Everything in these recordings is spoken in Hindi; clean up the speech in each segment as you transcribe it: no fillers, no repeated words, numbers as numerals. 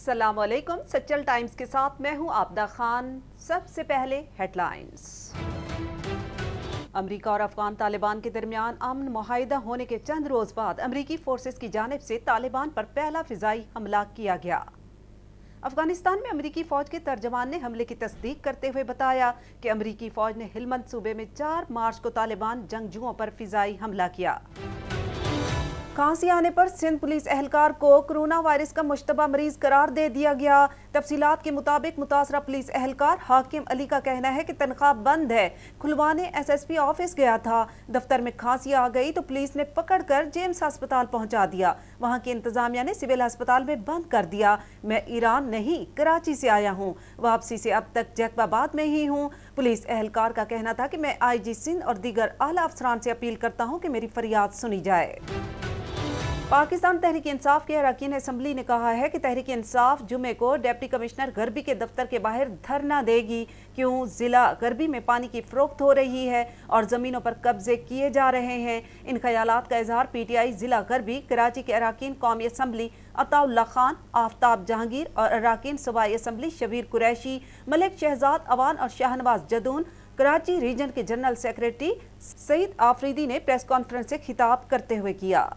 अस्सलाम वालेकुम। सच्चल टाइम्स के साथ मैं हूं आबदा खान। सबसे पहले हेडलाइंस। अमरीका और अफगान तालिबान के दरमियान अमन मुआहिदा होने के चंद रोज बाद अमरीकी फोर्सेस की जानिब से तालिबान पर पहला फिजाई हमला किया गया। अफगानिस्तान में अमरीकी फौज के तर्जमान ने हमले की तस्दीक करते हुए बताया कि अमरीकी फौज ने हिलमंद सूबे में 4 मार्च को तालिबान जंगजुओं पर फिजाई हमला किया। खांसी आने पर सिंध पुलिस एहलकार को कोरोना वायरस का मुश्तबा मरीज करार दे दिया गया। तफसीलात के मुताबिक मुतासरा पुलिस एहलकार हाकिम अली का कहना है कि तनख्वाह बंद है, खुलवाने SSP ऑफिस गया था। दफ्तर में खांसी आ गई तो पुलिस ने पकड़कर जेम्स अस्पताल पहुंचा दिया। वहां की इंतजामिया ने सिविल अस्पताल में बंद कर दिया। मैं ईरान नहीं कराची से आया हूं, वापसी से अब तक जैकबाबाद में ही हूं। पुलिस एहलकार का कहना था कि मैं IG सिंध और दीगर आला अफसरान से अपील करता हूं कि मेरी फरियाद सुनी जाए। पाकिस्तान तहरीक इंसाफ के अरकान असम्बली ने कहा है कि तहरीक इंसाफ जुमे को डिप्टी कमिश्नर गरबी के दफ्तर के बाहर धरना देगी। क्यों? जिला गरबी में पानी की फरोख्त हो रही है और ज़मीनों पर कब्जे किए जा रहे हैं। इन ख्यालात का इजहार PTI जिला गरबी, कराची के अरकान कौमी असम्बली अताउल्ला खान, आफ्ताब जहांगीर और अरकान सूबाई असम्बली शबीर कुरैशी, मलिक शहजाद अवान और शाहनवाज जदून, कराची रीजन के जनरल सेक्रेटरी सईद आफरीदी ने प्रेस कॉन्फ्रेंस से खिताब करते हुए किया।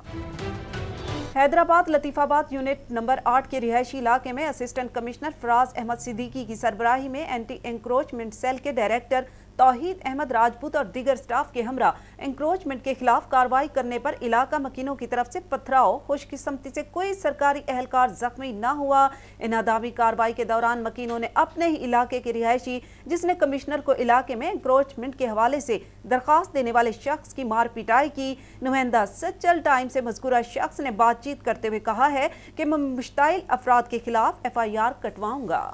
हैदराबाद लतीफ़ाबाद यूनिट नंबर 8 के रिहायशी इलाके में असिस्टेंट कमिश्नर फराज अहमद सिद्दीकी की सरबराही में एंटी एंक्रोचमेंट सेल के डायरेक्टर तौहीद अहमद राजपूत और दीगर स्टाफ के हमरा एंक्रोचमेंट के खिलाफ कार्रवाई करने पर इलाका मकीनों की तरफ से पथराव। खुशकिस्मती से कोई सरकारी एहलकार जख्मी न हुआ। इनादामी कार्रवाई के दौरान मकीनों ने अपने ही इलाके के रिहायशी जिसने कमिश्नर को इलाके में एंक्रोचमेंट के हवाले से दरखास्त देने वाले शख्स की मार पिटाई की। नुमाइंदा सच्चल टाइम से मज़कूरा शख्स ने बातचीत करते हुए कहा है कि मैं मुश्ताइल अफराद के खिलाफ FIR कटवाऊंगा।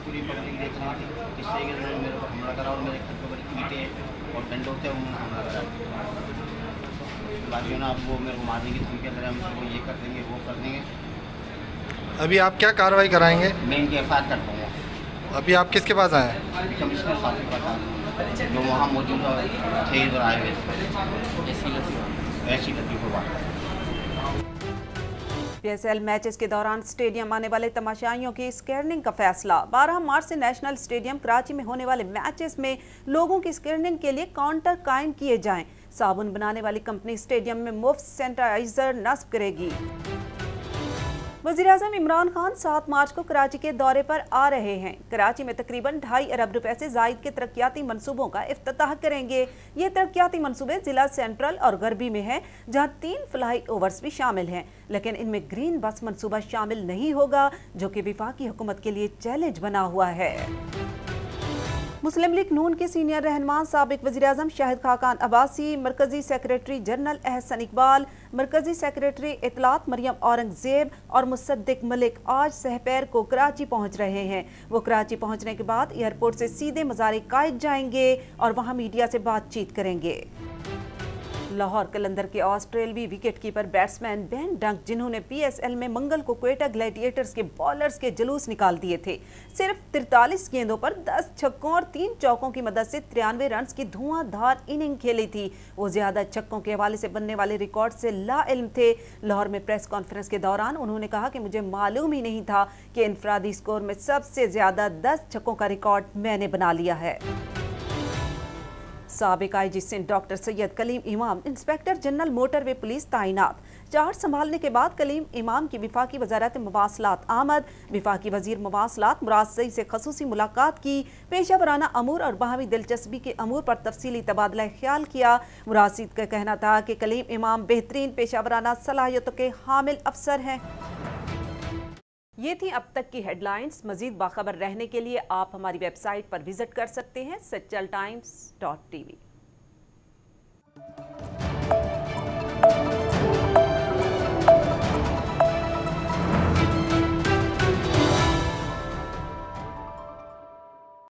पूरी पब्लिक देख रही थी, जिससे कि उन्होंने मेरे को हमला करा और मेरे घर पर बड़ी ईंटें और डंडों से उन्होंने हमला करा। उसके बाद जो ना अब वो मेरे को मारने की धमकी दे रहे हैं, वो ये कर देंगे, वो कर देंगे। अभी आप क्या कार्रवाई कराएंगे? मैं इनकी FIR करता हूँ। अभी आप किसके पास आए हैं? अभी कमिश्नर साहब के पास आए हैं, जो वहाँ मौजूद थे इधर आए हुए ऐसी लतीफ़ाबाद। PSL मैचेस के दौरान स्टेडियम आने वाले तमाशाइयों की स्क्रीनिंग का फैसला। 12 मार्च से नेशनल स्टेडियम कराची में होने वाले मैचेस में लोगों की स्क्रीनिंग के लिए काउंटर कायम किए जाएं। साबुन बनाने वाली कंपनी स्टेडियम में मुफ्त सैनिटाइजर नस्ब करेगी। वज़ीर-ए-आज़म इमरान खान 7 मार्च को कराची के दौरे पर आ रहे हैं। कराची में तकरीबन 2.5 अरब रुपए से जायद के तरक्याती मंसूबों का इफ्तिताह करेंगे। ये तरक्याती मंसूबे जिला सेंट्रल और गरबी में हैं, जहां 3 फ्लाई ओवर्स भी शामिल हैं, लेकिन इनमें ग्रीन बस मंसूबा शामिल नहीं होगा, जो कि वफाकी हुकूमत के लिए चैलेंज बना हुआ है। मुस्लिम लीग नून के सीनियर रहनुमा साबिक वज़ीर-ए-आज़म शाहिद खाकान अब्बासी, मरकजी सेक्रेटरी जनरल एहसन इकबाल, मरकजी सेक्रेटरी इतलात मरियम औरंगजेब और मुसद्दिक मलिक आज सहपैर को कराची पहुंच रहे हैं। वो कराची पहुंचने के बाद एयरपोर्ट से सीधे मज़ार कायद जाएंगे और वहां मीडिया से बातचीत करेंगे। लाहौर कलंदर के ऑस्ट्रेलवी विकेटकीपर बैट्समैन बेन डंक, जिन्होंने PSL में मंगल को क्वेटा ग्लैडिएटर्स के बॉलर्स के जुलूस निकाल दिए थे, सिर्फ 43 गेंदों पर 10 छक्कों और 3 चौकों की मदद से 93 रन की धुआंधार इनिंग खेली थी। वो ज्यादा छक्कों के हवाले से बनने वाले रिकॉर्ड से लाइल्म थे। लाहौर में प्रेस कॉन्फ्रेंस के दौरान उन्होंने कहा कि मुझे मालूम ही नहीं था कि इनफरादी स्कोर में सबसे ज्यादा 10 छक्कों का रिकॉर्ड मैंने बना लिया है। साबिक IG सिंध डॉक्टर सैयद कलीम इमाम इंस्पेक्टर जनरल मोटरवे पुलिस तैनात। चार्ज संभालने के बाद कलीम इमाम की विफाकी वजारत मवासलात आमद। विफाकी वजीर मवासलात मुराद सई से खसूसी मुलाकात की। पेशा वराना अमूर और बाहमी दिलचस्पी के अमूर पर तफसीली तबादला ख्याल किया। मुराद सई का कहना था कि कलीम इमाम बेहतरीन पेशा वराना सलाहियतों के हामिल अफसर हैं। ये थी अब तक की हेडलाइंस। मजीद बाखबर रहने के लिए आप हमारी वेबसाइट पर विजिट कर सकते हैं सच्चल times.tv।